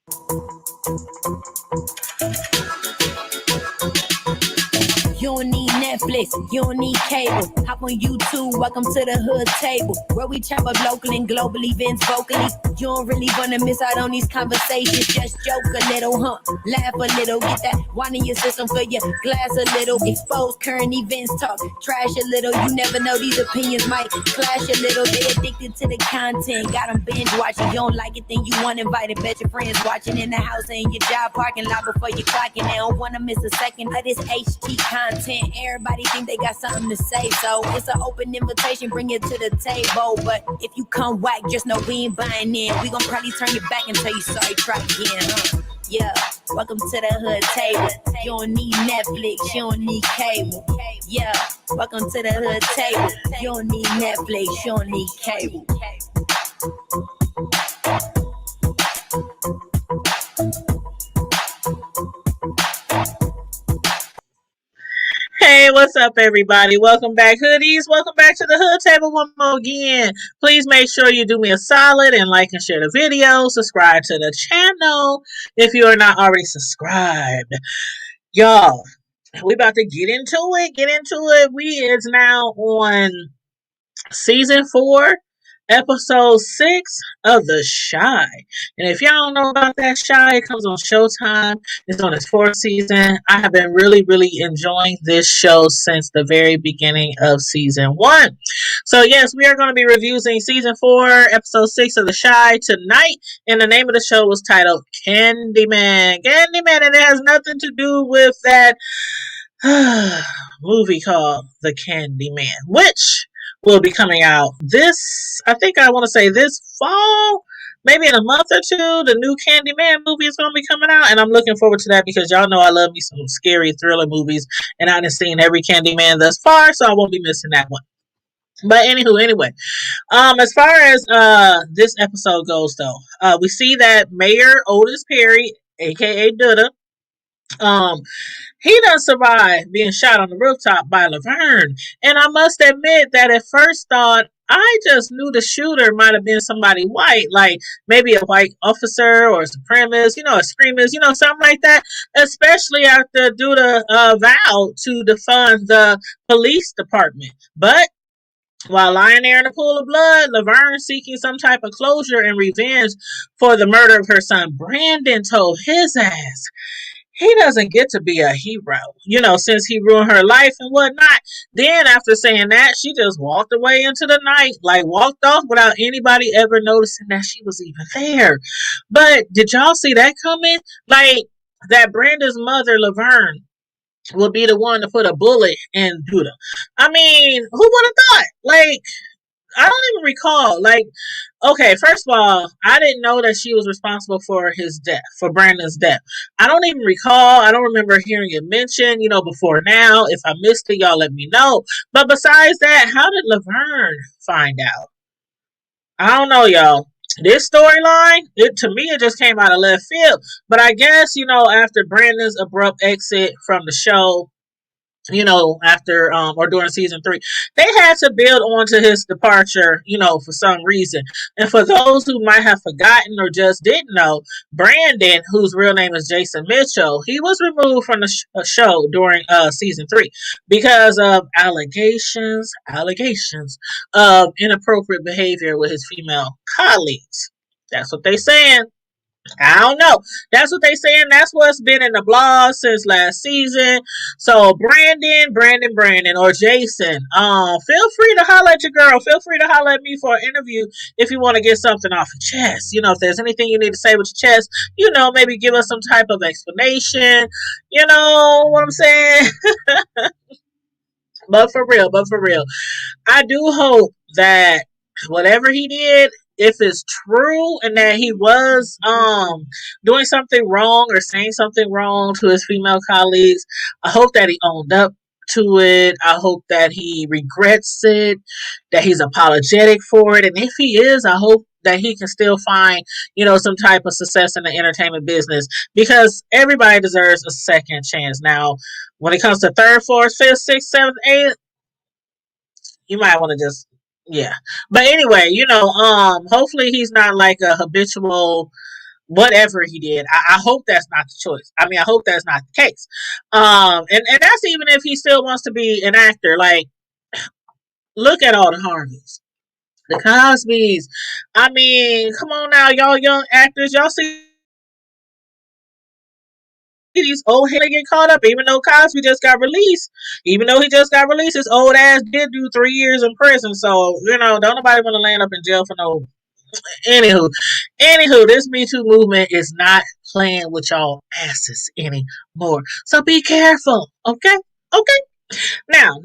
You don't need Netflix, you don't need cable. Hop on YouTube, welcome to the hood table, where we chop up local and global events vocally. You don't really wanna miss out on these conversations. Just joke a little, laugh a little, get that wine in your system, fill your glass a little. Expose current events, talk trash a little. You never know, these opinions might clash a little. They addicted to the content, got them binge watching. You don't like it, then you want invited. Bet your friends watching in the house and in your job parking lot before you clocking. They don't wanna miss a second of this HT content. Everybody think they got something to say, so it's an open invitation, bring it to the table. But if you come whack, just know we ain't buying in. We gon' probably turn your back and tell you sorry, try again. Yeah, welcome to the hood table. You don't need Netflix, you don't need cable. Yeah, welcome to the hood table. You don't need Netflix, you don't need cable. Hey, what's up, everybody? Welcome back, hoodies. Welcome back to the Hood Table one more again. Please make sure you do me a solid and like and share the video. Subscribe to the channel if you are not already subscribed. Y'all, we about to get into it. We is now on season 4, episode 6 of The Shy. And if y'all don't know about that Shy, it comes on Showtime. It's on its 4th season. I have been really enjoying this show since the very beginning of season 1. So yes, we are going to be reviewing season 4, episode 6 of The Shy tonight. And the name of the show was titled Candyman. Candyman, and it has nothing to do with that movie called The Candyman, which will be coming out I want to say this fall, maybe in a month or two. The new Candyman movie is going to be coming out, and I'm looking forward to that because y'all know I love me some scary thriller movies, and I've seen every Candyman thus far, so I won't be missing that one. But anyway, as far as this episode goes, though, we see that Mayor Otis Perry, aka Duda, he done survived being shot on the rooftop by Laverne. And I must admit that at first thought, I just knew the shooter might have been somebody white, like maybe a white officer or a supremacist, a extremist, something like that. Especially after Duda vowed to defund the police department. But while lying there in a pool of blood, Laverne, seeking some type of closure and revenge for the murder of her son Brandon, told his ass he doesn't get to be a hero, since he ruined her life and whatnot. Then after saying that, she just walked away into the night, like walked off without anybody ever noticing that she was even there. But did y'all see that coming? Like, that Brandon's mother, Laverne, will be the one to put a bullet in Duda. I mean, who would have thought? Like, I don't even recall. Like, okay, first of all, I didn't know that she was responsible for his death, for Brandon's death. I don't even recall. I don't remember hearing it mentioned, before now. If I missed it, y'all let me know. But besides that, how did Laverne find out? I don't know, y'all. This storyline, to me, it just came out of left field. But I guess, after Brandon's abrupt exit from the show, after or during season 3, they had to build onto his departure, for some reason. And for those who might have forgotten or just didn't know, Brandon, whose real name is Jason Mitchell, he was removed from the show during season 3 because of allegations of inappropriate behavior with his female colleagues. That's what they saying. I don't know. That's what they saying. That's what's been in the blog since last season. So Brandon, or Jason, feel free to holler at your girl. Feel free to holler at me for an interview if you want to get something off your chest. If there's anything you need to say with your chest, maybe give us some type of explanation. You know what I'm saying? But for real, I do hope that whatever he did, if it's true and that he was doing something wrong or saying something wrong to his female colleagues, I hope that he owned up to it. I hope that he regrets it, that he's apologetic for it. And if he is, I hope that he can still find, some type of success in the entertainment business, because everybody deserves a second chance. Now, when it comes to 3rd, 4th, 5th, 6th, 7th, 8th, you might want to just, yeah. But anyway, hopefully he's not like a habitual whatever he did. I hope that's not the choice. I mean, I hope that's not the case. And that's even if he still wants to be an actor. Like, look at all the Harveys, the Cosbys. I mean, come on now, y'all young actors. Y'all see these old heads get caught up, even though Cosby just got released. Even though he just got released, his old ass did do 3 years in prison. So, don't nobody want to land up in jail for no. Anywho, this Me Too movement is not playing with y'all asses anymore. So be careful, okay? Okay. Now,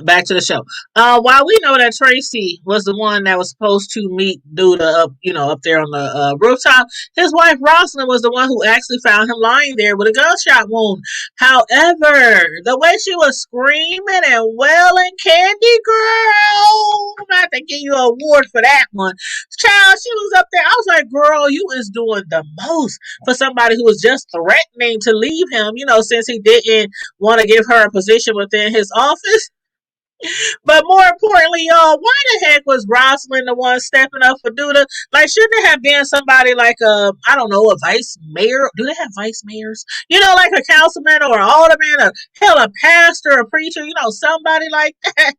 back to the show. While we know that Tracy was the one that was supposed to meet Duda up, up there on the rooftop, his wife Rosalind was the one who actually found him lying there with a gunshot wound. However, the way she was screaming and wailing, Candy Girl, I'm about to give you an award for that one. Child, she was up there. I was like, girl, you is doing the most for somebody who was just threatening to leave him, since he didn't want to give her a position within his office. But more importantly, y'all, why the heck was Rosalind the one stepping up for Duda? Like, shouldn't it have been somebody like I don't know, a vice mayor? Do they have vice mayors? Like a councilman or an alderman, or hell, a pastor, a preacher, somebody like that.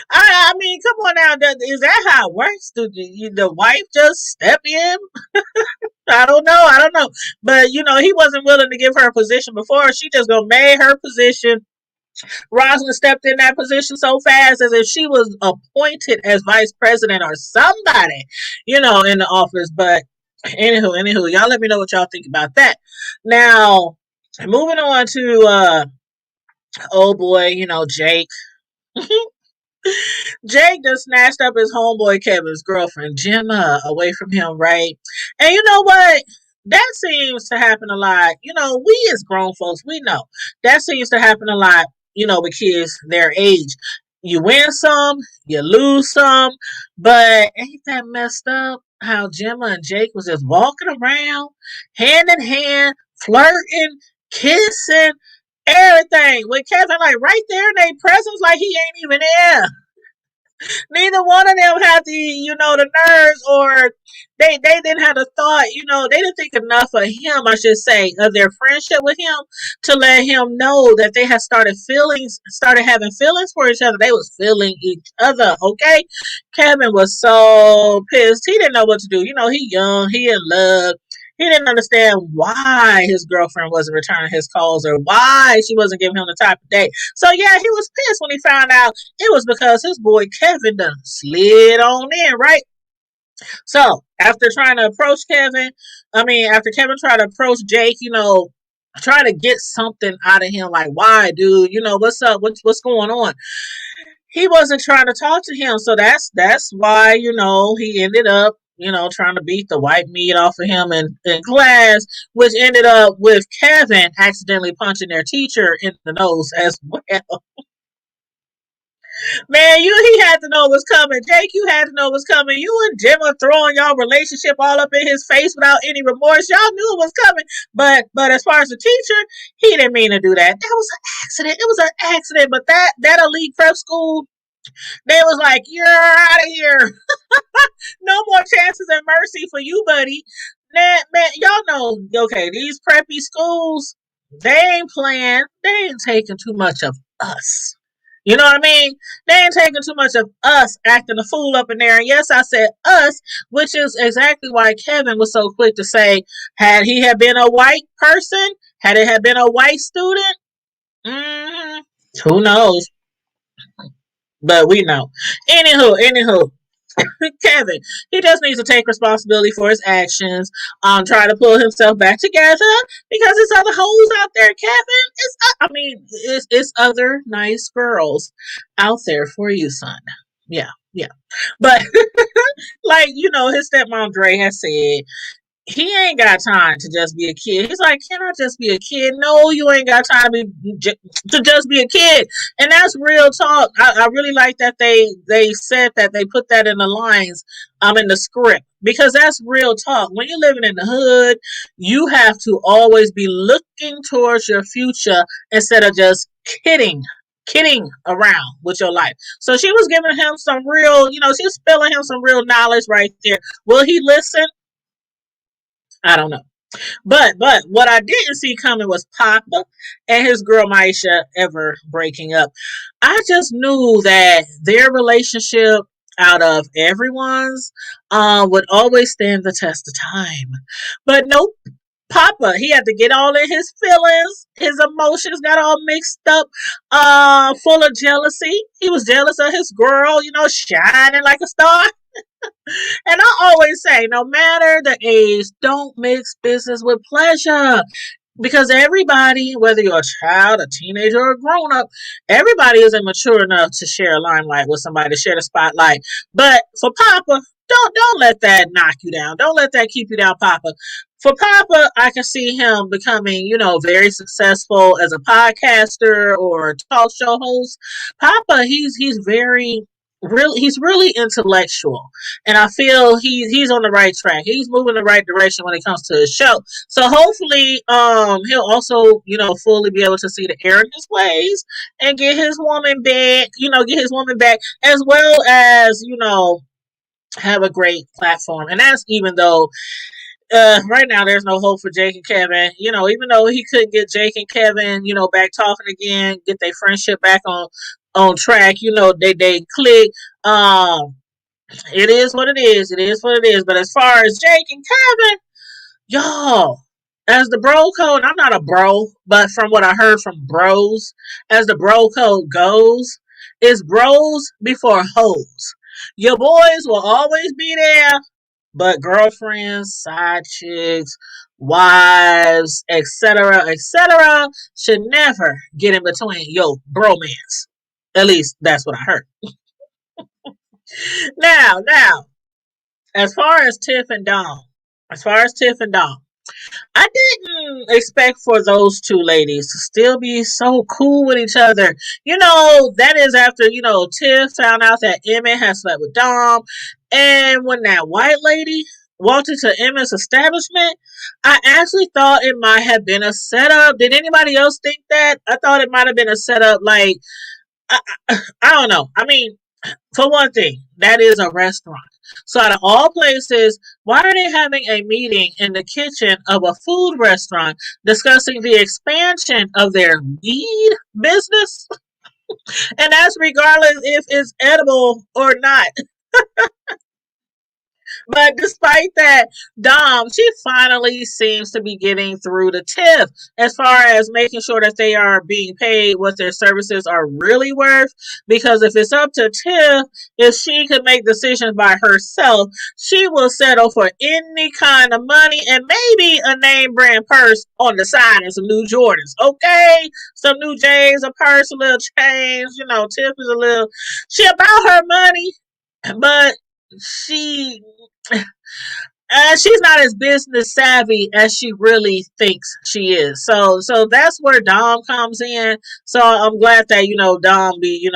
I mean, come on now, is that how it works? Do the wife just step in? I don't know. But he wasn't willing to give her a position before. She just gonna make her position. Rosalind stepped in that position so fast as if she was appointed as vice president or somebody, in the office. But anywho, y'all let me know what y'all think about that. Now, moving on to oh boy, Jake. Jake just snatched up his homeboy Kevin's girlfriend, Gemma, away from him, right? And you know what? That seems to happen a lot. We as grown folks, we know that seems to happen a lot, with kids their age. You win some, you lose some, but ain't that messed up how Gemma and Jake was just walking around hand in hand, flirting, kissing, everything with Kevin like right there in their presence, like he ain't even there. Neither one of them had the nerves, or they didn't have the thought, they didn't think enough of him, I should say, of their friendship with him to let him know that they had started having feelings for each other. They was feeling each other, okay? Kevin was so pissed. He didn't know what to do. He young, he in love. He didn't understand why his girlfriend wasn't returning his calls or why she wasn't giving him the type of day. So yeah, he was pissed when he found out it was because his boy Kevin done slid on in, right? So after trying to approach after Kevin tried to approach Jake, try to get something out of him, like, why, dude? What's up? What's going on? He wasn't trying to talk to him, so that's why he ended up trying to beat the white meat off of him in class, which ended up with Kevin accidentally punching their teacher in the nose as well. Man, he had to know what's coming. Jake, you had to know what's coming. You and Jim are throwing y'all relationship all up in his face without any remorse. Y'all knew it was coming. But as far as the teacher, he didn't mean to do that. That was an accident. It was an accident. But that elite prep school, they was like, you're out of here. No more chances and mercy for you, buddy. Man, y'all know, okay, these preppy schools, they ain't playing. They ain't taking too much of us. You know what I mean? They ain't taking too much of us acting a fool up in there. And yes, I said us, which is exactly why Kevin was so quick to say, had he had been a white person, had it had been a white student, mm, who knows? But we know. Anywho, Kevin, he just needs to take responsibility for his actions. Try to pull himself back together because there's other hoes out there, Kevin. It's other nice girls out there for you, son. Yeah. But like his stepmom Dre has said, he ain't got time to just be a kid. He's like, can I just be a kid? No, you ain't got time to just be a kid. And that's real talk. I really like that they said that, they put that in the lines in the script, because that's real talk. When you're living in the hood, you have to always be looking towards your future instead of just kidding around with your life. So she was giving him some real, she was spilling him some real knowledge right there. Will he listen? I don't know. But what I didn't see coming was Papa and his girl Maisha ever breaking up. I just knew that their relationship out of everyone's would always stand the test of time. But nope. Papa, he had to get all in his feelings. His emotions got all mixed up, full of jealousy. He was jealous of his girl, shining like a star. And I always say, no matter the age, don't mix business with pleasure. Because everybody, whether you're a child, a teenager, or a grown up, everybody isn't mature enough to share a limelight with somebody, to share the spotlight. But for Papa, don't let that knock you down. Don't let that keep you down, Papa. For Papa, I can see him becoming, very successful as a podcaster or a talk show host. Papa, he's very he's really intellectual, and I feel he's on the right track. He's moving the right direction when it comes to his show. So hopefully, he'll also, fully be able to see the error in his ways and get his woman back, get his woman back, as well as, have a great platform. And that's even though right now there's no hope for Jake and Kevin. Even though he couldn't get Jake and Kevin, back talking again, get their friendship back on track. They click. It is what it is. It is what it is. But as far as Jake and Kevin, y'all, as the bro code, I'm not a bro, but from what I heard from bros, as the bro code goes, it's bros before hoes. Your boys will always be there, but girlfriends, side chicks, wives, etc., should never get in between your bromance. At least that's what I heard. Now, as far as Tiff and Dom, as far as Tiff and Dom, I didn't expect for those two ladies to still be so cool with each other. That is after, Tiff found out that Emmett had slept with Dom. And when that white lady walked into Emmett's establishment, I actually thought it might have been a setup. Did anybody else think that? I thought it might have been a setup. Like, I don't know. I mean, for one thing, that is a restaurant. So out of all places, why are they having a meeting in the kitchen of a food restaurant discussing the expansion of their weed business? And that's regardless if it's edible or not. But despite that, Dom, she finally seems to be getting through to Tiff as far as making sure that they are being paid what their services are really worth. Because if it's up to Tiff, if she could make decisions by herself, she will settle for any kind of money and maybe a name brand purse on the side and some new Jordans. Okay? Some new J's, a purse, a little change. Tiff is she about her money, but she she's not as business savvy as she really thinks she is. So that's where Dom comes in. So I'm glad that Dom be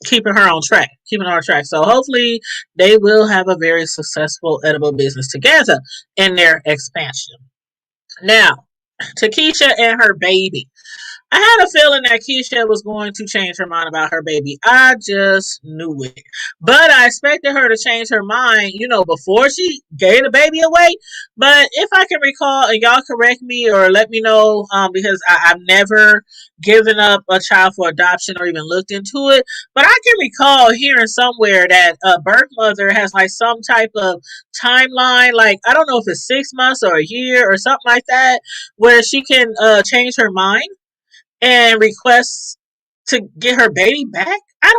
keeping her on track, So hopefully they will have a very successful edible business together in their expansion. Now, to Keisha and her baby. I had a feeling that Keisha was going to change her mind about her baby. I just knew it. But I expected her to change her mind, before she gave the baby away. But if I can recall, and y'all correct me or let me know, because I've never given up a child for adoption or even looked into it. But I can recall hearing somewhere that a birth mother has like some type of timeline. Like, I don't know if it's 6 months or a year or something like that, where she can change her mind and requests to get her baby back. I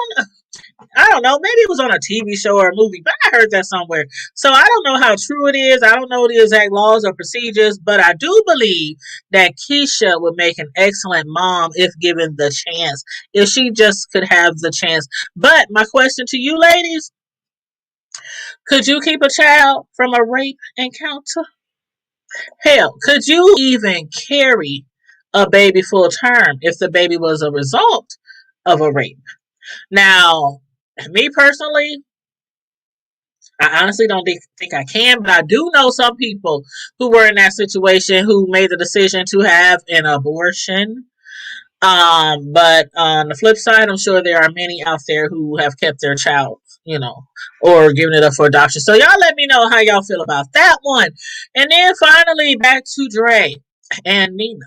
don't know. Maybe it was on a TV show or a movie, but I heard that somewhere. So I don't know how true it is. I don't know the exact laws or procedures, but I do believe that Keisha would make an excellent mom if given the chance. If she just could have the chance. But my question to you ladies, could you keep a child from a rape encounter? Hell, could you even carry a baby full term if the baby was a result of a rape? Now, me personally, I honestly don't think I can, but I do know some people who were in that situation who made the decision to have an abortion. But on the flip side, I'm sure there are many out there who have kept their child or giving it up for adoption. So y'all let me know how y'all feel about that one. And then finally back to Dre and Nina.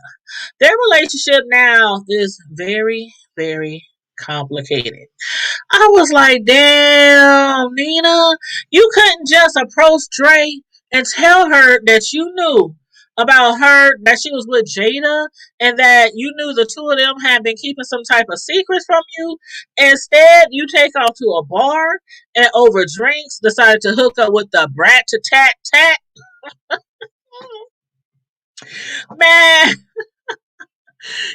Their relationship now is very, very complicated. I was like, damn, Nina, you couldn't just approach Dre and tell her that you knew about her, that she was with Jada, and that you knew the two of them had been keeping some type of secrets from you. Instead, you take off to a bar and over drinks decided to hook up with the brat to tat tat. Man,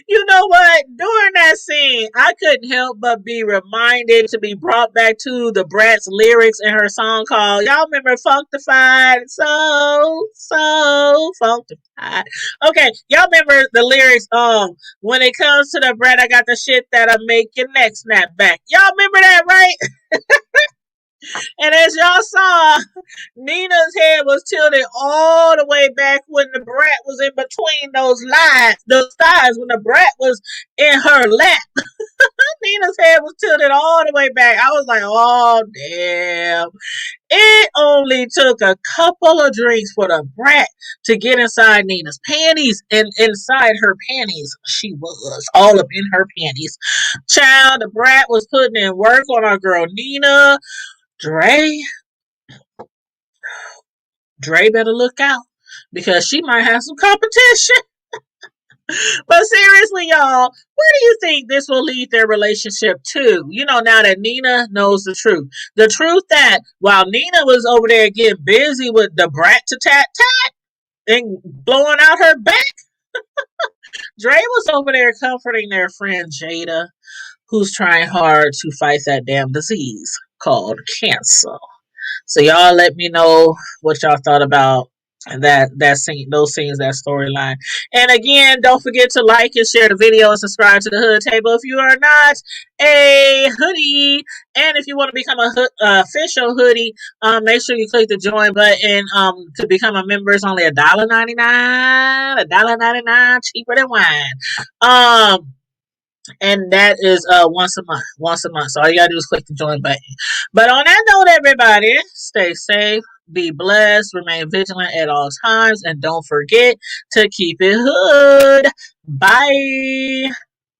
you know what? During that scene, I couldn't help but be reminded to be brought back to the Brat's lyrics in her song called, y'all remember Functified? So Functified. Okay, y'all remember the lyrics, when it comes to the Brat, I got the shit that'll make your neck snap back. Y'all remember that, right? And as y'all saw, Nina's head was tilted all the way back when the brat was in between those thighs, when the brat was in her lap. Nina's head was tilted all the way back. I was like, oh, damn. It only took a couple of drinks for the brat to get inside Nina's panties. And inside her panties, she was all up in her panties. Child, the brat was putting in work on our girl Nina. Dre better look out because she might have some competition. But seriously, y'all, where do you think this will lead their relationship to? Now that Nina knows the truth. The truth that while Nina was over there getting busy with the brat to tat tat and blowing out her back, Dre was over there comforting their friend Jada, who's trying hard to fight that damn disease called cancer. So y'all let me know what y'all thought about that scene, those scenes, that storyline. And again, don't forget to like and share the video and subscribe to the Hood Table if you are not a hoodie. And if you want to become a official hoodie, make sure you click the join button. To become a member, it's only $1.99, $1.99, cheaper than wine. And that is once a month. Once a month. So all you gotta do is click the join button. But on that note, everybody, stay safe, be blessed, remain vigilant at all times, and don't forget to keep it hood. Bye.